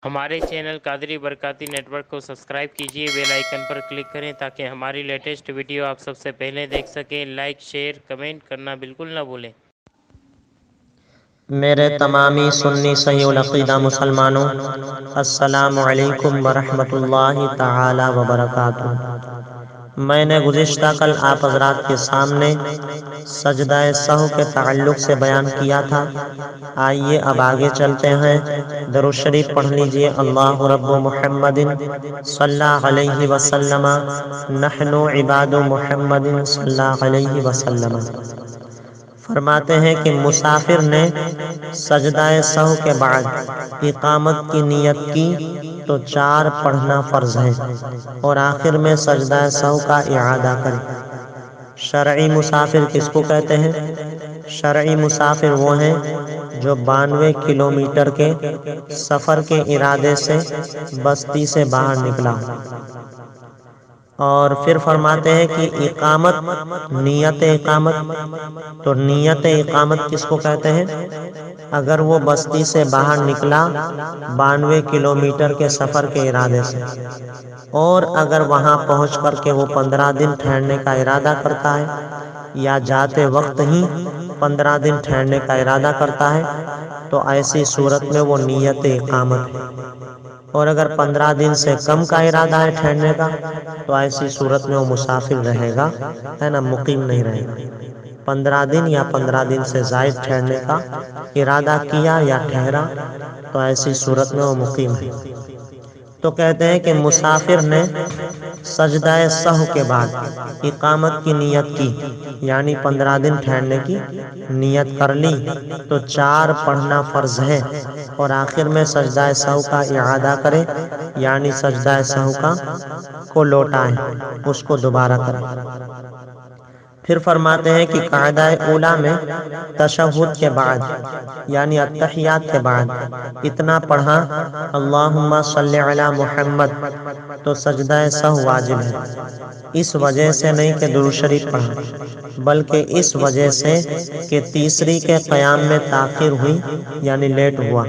ہمارے channel Qadri برکاتی net work کو subscribe کیجیے، بیل آئیکن پر کلک کریں تاکہ ہماری لیٹسٹ ویڈیو آپ سب سے پہلے دیکھ سکیں۔ لائک، شیئر، کمنٹ کرنا بالکل نہ بھولیں۔ میرے تمامی سنی صحیح العقیدہ مسلمانوں، السلام علیکم ورحمۃ اللہ تعالی وبرکاتہ۔ میں نے گزشتہ کل آپ حضرات کے سامنے سجدہ سہو کے تعلق سے بیان کیا تھا۔ آئیے اب آگے چلتے ہیں۔ درود شریف پڑھ لیجئے۔ اللہ رب محمد صلی اللہ علیہ وسلم، نحن عباد محمد صلی اللہ علیہ وسلم۔ فرماتے ہیں کہ مسافر نے سجدہ سہو کے بعد اقامت کی نیت کی تو 4 پڑھنا فرض ہے اور آخر میں سجدہ سہو کا اعادہ کرے۔ شرعی مسافر کس کو کہتے ہیں؟ شرعی مسافر وہ ہیں جو 92 کلومیٹر کے سفر کے ارادے سے بستی سے باہر نکلا۔ اور پھر فرماتے ہیں کہ اقامت، نیت اقامت، تو نیت اقامت کس کو کہتے ہیں؟ اگر وہ بستی سے باہر نکلا 92 کلومیٹر کے سفر کے ارادے سے، اور اگر وہاں پہنچ کر کے وہ 15 دن ٹھہرنے کا ارادہ کرتا ہے یا جاتے وقت ہی 15 دن ٹھہرنے کا ارادہ کرتا ہے تو ایسی صورت میں وہ نیت اقامت ہے۔ اور اگر 15 دن سے کم کا ارادہ ہے ٹھہرنے کا تو ایسی صورت میں وہ مسافر رہے گا، ہے نا، مقیم نہیں رہے گا۔ 15 دن یا 15 دن سے زائد ٹھہرنے کا ارادہ کیا یا ٹھہرا تو ایسی صورت میں وہ مقیم ہے۔ تو کہتے ہیں کہ مسافر نے سجدہ سہو کے بعد اقامت کی نیت کی، یعنی 15 دن ٹھہرنے کی نیت کر لی تو 4 پڑھنا فرض ہے اور آخر میں سجدہ سہو کا اعادہ کرے، یعنی سجدہ سہو کو لوٹائیں، اس کو دوبارہ کریں۔ پھر فرماتے ہیں کہ قاعدہ اولیٰ میں تشہد کے بعد یعنی التحیات کے بعد اتنا پڑھا اللہم صلی علی محمد تو سجدہ سہو واجب ہے۔ اس وجہ سے نہیں کہ درود شریف پڑھا، بلکہ اس وجہ سے کہ تیسری کے قیام میں تاخیر ہوئی یعنی لیٹ ہوا۔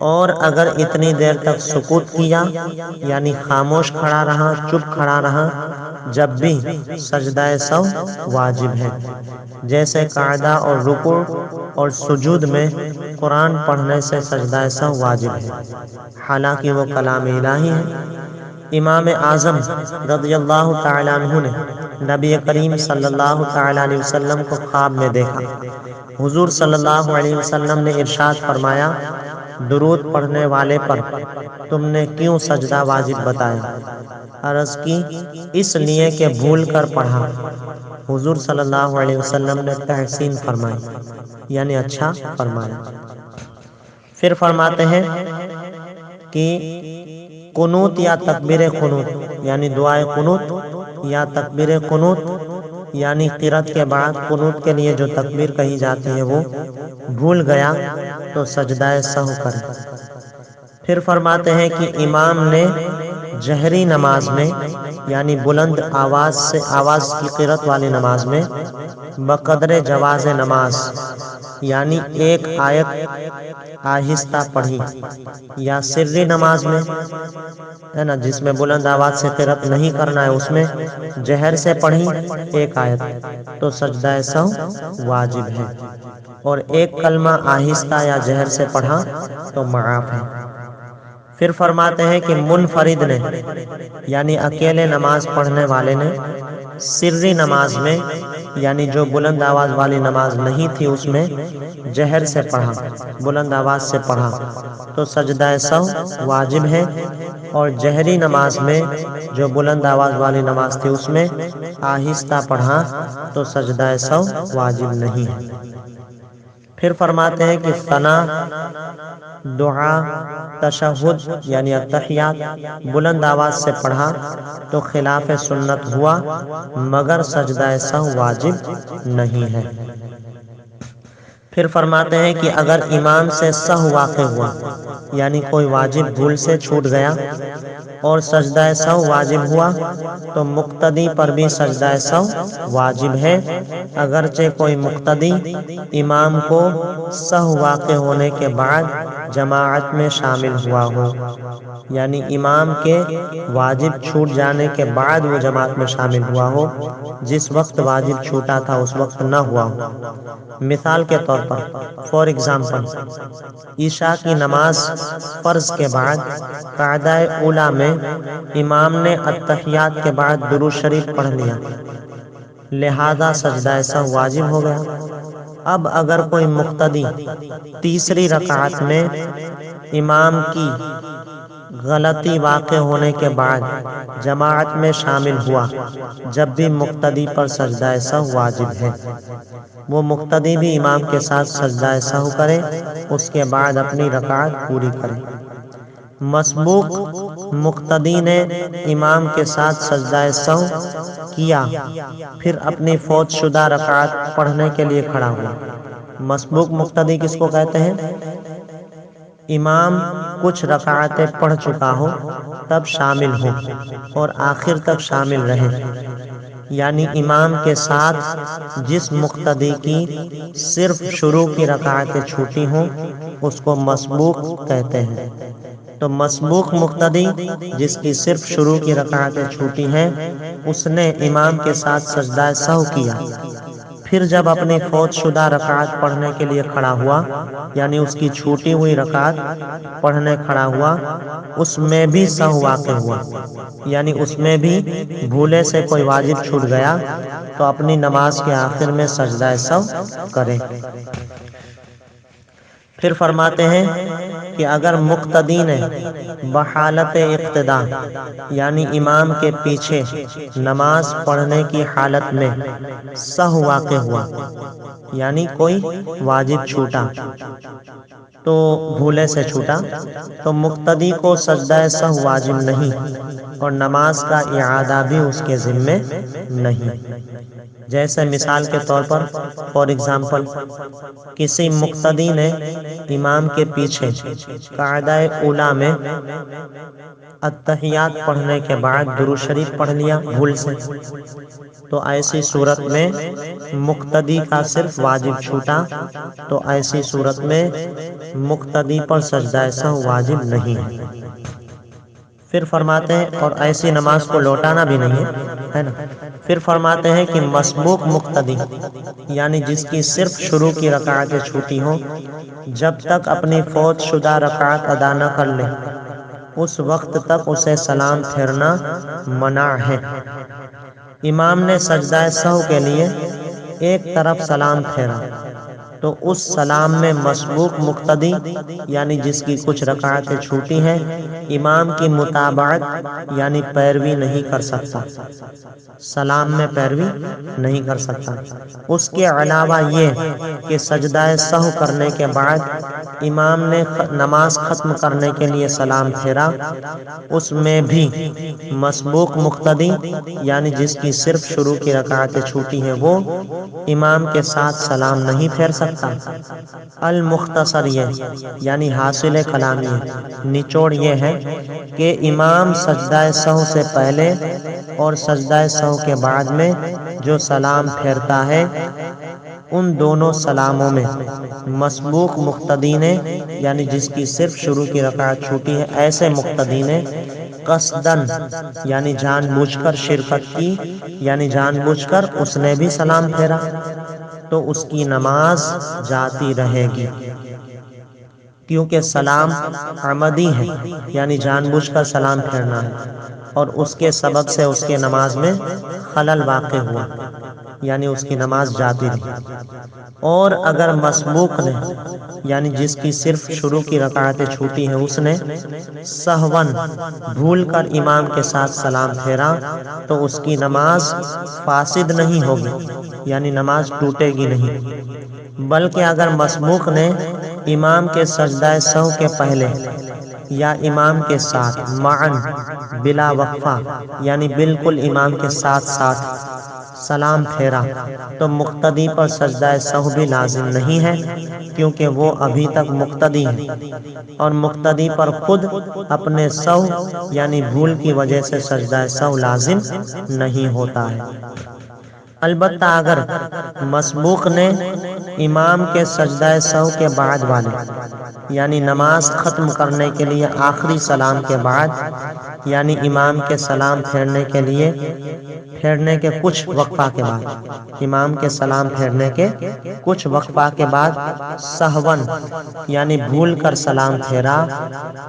اور اگر اتنی دیر تک سکوت کیا یعنی خاموش کھڑا رہا، چپ کھڑا رہا، جب بھی سجدہ سہو واجب ہے۔ جیسے قاعدہ اور رکوع اور سجود میں قرآن پڑھنے سے سجدہ سہو واجب ہے، حالانکہ وہ کلام الہی ہے۔ امام اعظم رضی اللہ تعالیٰ عنہ نے نبی کریم صلی اللہ تعالیٰ علیہ وسلم کو خواب میں دیکھا۔ حضور صلی اللہ علیہ وسلم نے ارشاد فرمایا، درود پڑھنے والے پر تم نے کیوں سجدہ واجب بتایا؟ عرض کی، اس لیے کہ بھول کر پڑھا۔ حضور صلی اللہ علیہ وسلم نے تحسین فرمائی، یعنی اچھا فرمایا۔ پھر فرماتے ہیں کہ قنوت یا تکبیر قنوت یعنی دعائے قنوت یا تکبیر قنوت یعنی قرأت کے بعد قنوت کے لیے جو تکبیر کہی جاتی ہے وہ بھول گیا تو سجدہ سہو کرے۔ پھر فرماتے ہیں کہ امام نے جہری نماز میں یعنی بلند آواز کی قرأت والی نماز میں بقدر جواز نماز یعنی ایک آیت آہستہ پڑھی، یا سری نماز میں، ہے نا، جس میں بلند آواز سے قرأت نہیں کرنا ہے اس میں جہر سے پڑھی ایک آیت تو سجدہ سہو واجب ہے، اور ایک کلمہ آہستہ یا جہر سے پڑھا تو معاف ہے۔ پھر فرماتے ہیں کہ منفرد نے یعنی اکیلے نماز پڑھنے والے نے سری نماز میں یعنی جو بلند آواز والی نماز نہیں تھی اس میں جہر سے پڑھا، بلند آواز سے پڑھا تو سجدہ سہو واجب ہے، اور جہری نماز میں جو بلند آواز والی نماز تھی اس میں آہستہ پڑھا تو سجدہ سہو واجب نہیں ہے۔ پھر فرماتے ہیں کہ ثنا، دعا، تشہد یعنی التحیات بلند آواز سے پڑھا تو خلاف سنت ہوا، مگر سجدہ سہو واجب نہیں ہے۔ پھر فرماتے ہیں کہ اگر امام سے سہو واقع ہوا یعنی کوئی واجب بھول سے چھوٹ گیا اور سجدہ سہو واجب ہوا تو مقتدی پر بھی سجدہ سہو واجب ہے، اگرچہ کوئی مقتدی امام کو سہو واقع ہونے کے بعد جماعت میں شامل ہوا ہو، یعنی امام کے واجب چھوٹ جانے کے بعد وہ جماعت میں شامل ہوا ہو، جس وقت واجب چھوٹا تھا اس وقت نہ ہوا ہو۔ مثال کے طور پر، فار ایگزامپل، عشاء کی نماز فرض کے بعد قعدہ اولیٰ میں امام نے اتحیات کے بعد درود شریف پڑھ لیا، لہذا سجدہ سہو واجب ہو گیا۔ اب اگر کوئی مقتدی تیسری رکعت میں امام کی غلطی واقع ہونے کے بعد جماعت میں شامل ہوا، جب بھی مقتدی پر سجدہ سہو واجب ہے، وہ مقتدی بھی امام کے ساتھ سجدہ سہو کرے، اس کے بعد اپنی رکعت پوری کرے۔ مسبوق مقتدی نے امام کے ساتھ سجدہ سہو کیا، پھر اپنی فوت شدہ رکعت پڑھنے کے لیے کھڑا ہوا۔ مسبوق مقتدی کس کو کہتے ہیں؟ امام کچھ رکعتیں پڑھ چکا ہو تب شامل ہو اور آخر تک شامل رہے، یعنی امام کے ساتھ جس مقتدی کی صرف شروع کی رکعتیں چھوٹی ہوں اس کو مسبوق کہتے ہیں۔ تو مسبوق مقتدی جس کی صرف شروع کی رکعتیں چھوٹی ہیں، اس نے امام کے ساتھ سجدہ سہو کیا، پھر جب اپنی فوت شدہ رکعت پڑھنے کے لیے کھڑا ہوا، یعنی اس کی چھوٹی ہوئی رکعت پڑھنے کھڑا ہوا، اس میں بھی سہو واقع ہوا، یعنی اس میں بھی بھولے سے کوئی واجب چھوٹ گیا، تو اپنی نماز کے آخر میں سجدہ سہو کرے۔ پھر فرماتے ہیں کہ اگر مقتدی نے بحالت اقتداء، یعنی امام کے پیچھے نماز پڑھنے کی حالت میں سہو واقع ہوا، یعنی کوئی واجب چھوٹا تو بھولے سے چھوٹا، تو مقتدی کو سجدہ سہو واجب نہیں اور نماز کا اعادہ بھی اس کے ذمے نہیں۔ جیسے مثال کے طور پر، فار ایگزامپل، کسی مقتدی نے امام کے پیچھے قعدہ اولیٰ میں اتحیات پڑھنے کے بعد درود شریف پڑھ لیا بھول سے، تو ایسی صورت میں مقتدی کا صرف واجب چھوٹا، تو ایسی صورت میں مقتدی پر سجدہ سہو واجب نہیں ہے۔ پھر فرماتے ہیں، اور ایسی نماز کو لوٹانا بھی نہیں ہے نا۔ پھر فرماتے ہیں کہ مسبوق مقتدی، یعنی جس کی صرف شروع کی رکعتیں چھوٹی ہوں، جب تک اپنی فوت شدہ رکعت ادا نہ کر لے اس وقت تک اسے سلام پھیرنا منع ہے۔ امام نے سجدہ سہو کے لیے ایک طرف سلام پھیرا، تو اس سلام میں مسبوق مقتدی، یعنی جس کی کچھ رکعتیں چھوٹی ہیں، امام کی متابعت یعنی پیروی نہیں کر سکتا، سلام میں پیروی نہیں کر سکتا۔ اس کے علاوہ یہ کہ سجدہ سہو کرنے کے بعد امام نے نماز ختم کرنے کے لیے سلام پھیرا، اس میں بھی مسبوق مقتدی، یعنی جس کی صرف شروع کی رکعتیں چھوٹی ہیں، وہ امام کے ساتھ سلام نہیں پھیر سکتا۔ المختصر، یہ یعنی حاصل کلام، یہ نچوڑ یہ ہے کہ امام سجدہ سہو سے پہلے اور سجدہ سہو کے بعد میں جو سلام پھیرتا ہے، ان دونوں سلاموں میں مسبوق مقتدی نے، یعنی جس کی صرف شروع کی رکعت چھوٹی ہے، ایسے مقتدی نے قصدن، یعنی جان بوجھ کر شرکت کی، یعنی جان بوجھ کر اس نے بھی سلام پھیرا، تو اس کی نماز جاتی رہے گی، کیونکہ سلام عمدی ہے، یعنی جان بوجھ کر سلام پھیرنا ہے، اور اس کے سبب سے اس کے نماز میں خلل واقع ہوا، یعنی اس کی نماز جاتی رہی۔ اور اگر مسبوق نے، یعنی جس کی صرف شروع کی رکعتیں چھوٹی ہیں، اس نے سہون بھول کر امام کے ساتھ سلام پھیرا، تو اس کی نماز فاسد نہیں ہوگی، یعنی نماز ٹوٹے گی نہیں، بلکہ اگر مسبوق نے امام کے سجدہ سہو کے پہلے یا امام کے ساتھ معاً بلا وقفہ، یعنی بالکل امام کے ساتھ ساتھ سلام پھیرا، تو مقتدی پر سجدہ سہو بھی لازم نہیں ہے، کیونکہ وہ ابھی تک مقتدی ہے، اور مقتدی پر خود اپنے سہو یعنی بھول کی وجہ سے سجدہ سہو لازم نہیں ہوتا ہے۔ البتہ اگر مسبوق نے امام کے سجدہ سہو کے بعد والے، یعنی نماز ختم کرنے کے لیے آخری سلام کے بعد، یعنی امام کے سلام پھیرنے کے کچھ وقفہ کے بعد، امام کے سلام پھیرنے کے کچھ وقفہ کے بعد سہون یعنی بھول کر سلام پھیرا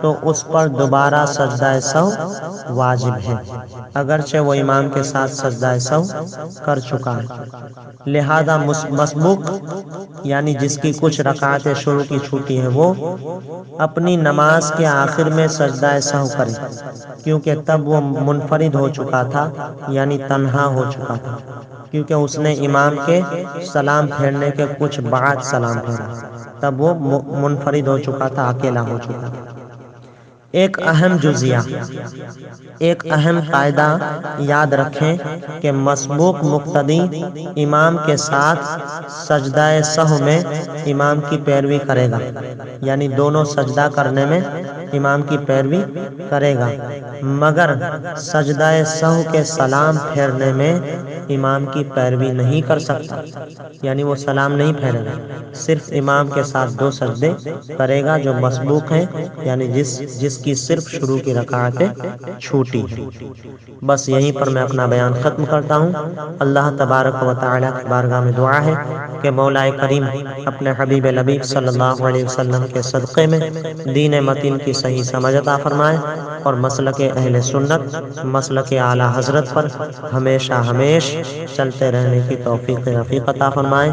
تو اس پر دوبارہ سجدہ سہو واجب ہے، اگرچہ وہ امام کے ساتھ سجدہ سہو کر چکا ہے۔ لہذا مسبوق یعنی جس کی کچھ رکعتیں شروع کی چھوٹی ہیں وہ اپنی نماز کے آخر میں سجدہ سہو کرے، کیونکہ تب وہ منفرد ہو چکا تھا، یعنی تنہا ہو چکا تھا، کیونکہ اس نے امام کے سلام پھیرنے کے کچھ بعد سلام پھیرا، تب وہ منفرد ہو چکا تھا، اکیلا ہو چکا تھا۔ ایک اہم جزیہ، ایک اہم قاعدہ یاد رکھیں کہ مسبوق مقتدی امام کے ساتھ سجدہ سہو میں امام کی پیروی کرے گا، یعنی دونوں سجدہ کرنے میں امام کی پیروی کرے گا، مگر سجدہ سہو کے سلام پھیرنے میں امام کی پیروی نہیں کر سکتا، یعنی وہ سلام نہیں پھیرے گا، صرف امام کے ساتھ دو سجدے کرے گا جو مسبوق ہیں، یعنی جس کی صرف شروع کی رکعتیں چھوٹی ہیں۔ بس یہیں پر میں اپنا بیان ختم کرتا ہوں۔ اللہ تبارک و تعالیٰ کی بارگاہ میں دعا ہے کہ مولا کریم اپنے حبیب لبیب صلی اللہ علیہ وسلم کے صدقے میں دین متین کی صحیح سمجھ عطا فرمائے اور مسلک اہل سنت، مسلک اعلیٰ حضرت پر ہمیشہ چلتے رہنے کی توفیق رفیق عطا فرمائے۔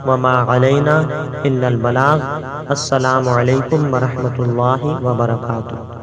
وما علینا الا البلاغ۔ السلام علیکم ورحمۃ اللہ وبرکاتہ۔